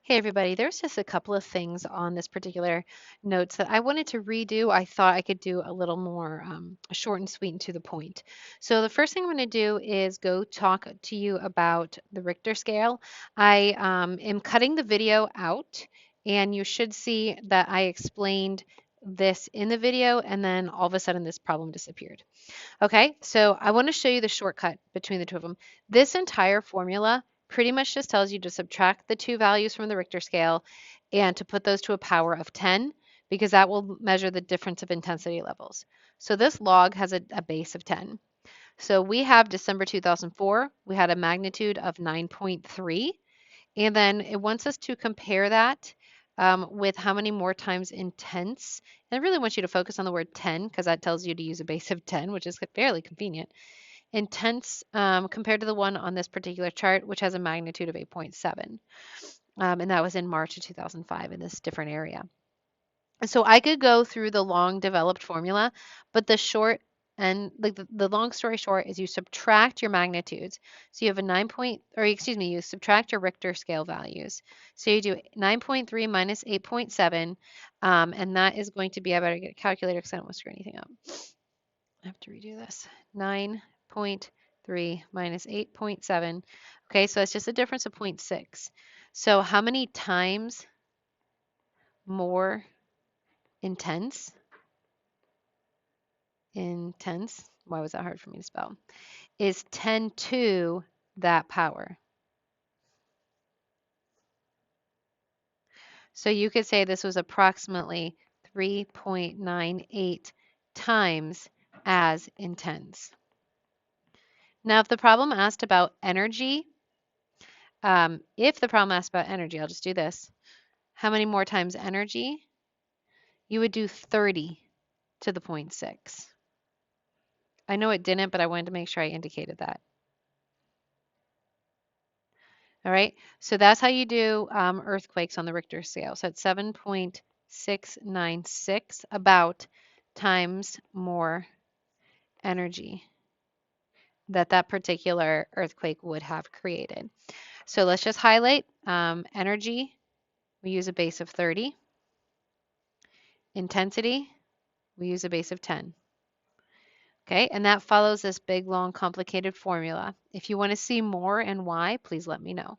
Hey everybody, there's just a couple of things on this particular notes that I wanted to redo. I thought I could do a little more short and sweet and to the point. So the first thing I'm going to do is go talk to you about the Richter scale. I am cutting the video out, and you should see that I explained this in the video, and then all of a sudden this problem disappeared. Okay, so I want to show you the shortcut between the two of them. This entire formula pretty much just tells you to subtract the two values from the Richter scale and to put those to a power of 10 because that will measure the difference of intensity levels. So this log has a base of 10. So we have December 2004, we had a magnitude of 9.3, and then it wants us to compare that with how many more times intense. And I really want you to focus on the word 10 because that tells you to use a base of 10, which is fairly convenient. Intense compared to the one on this particular chart, which has a magnitude of 8.7. And that was in March of 2005 in this different area. So I could go through the long developed formula, but the short and like the long story short is you subtract your magnitudes. So you have a 9 point, or excuse me, you subtract your Richter scale values. So you do 9.3 minus 8.7, and that is going to be, I better get a calculator because I don't want to screw anything up. I have to redo this. 9.3 minus 8.7. Okay, so it's just a difference of 0.6. So how many times more intense? Intense, why was that hard for me to spell, is 10 to that power. So you could say this was approximately 3.98 times as intense. Now, if the problem asked about energy, I'll just do this. How many more times energy? You would do 30 to the 0.6. I know it didn't, but I wanted to make sure I indicated that. All right, so that's how you do earthquakes on the Richter scale. So it's 7.696 about times more energy that particular earthquake would have created. So let's just highlight energy. We use a base of 30. Intensity, we use a base of 10. Okay, and that follows this big, long, complicated formula. If you want to see more and why, please let me know.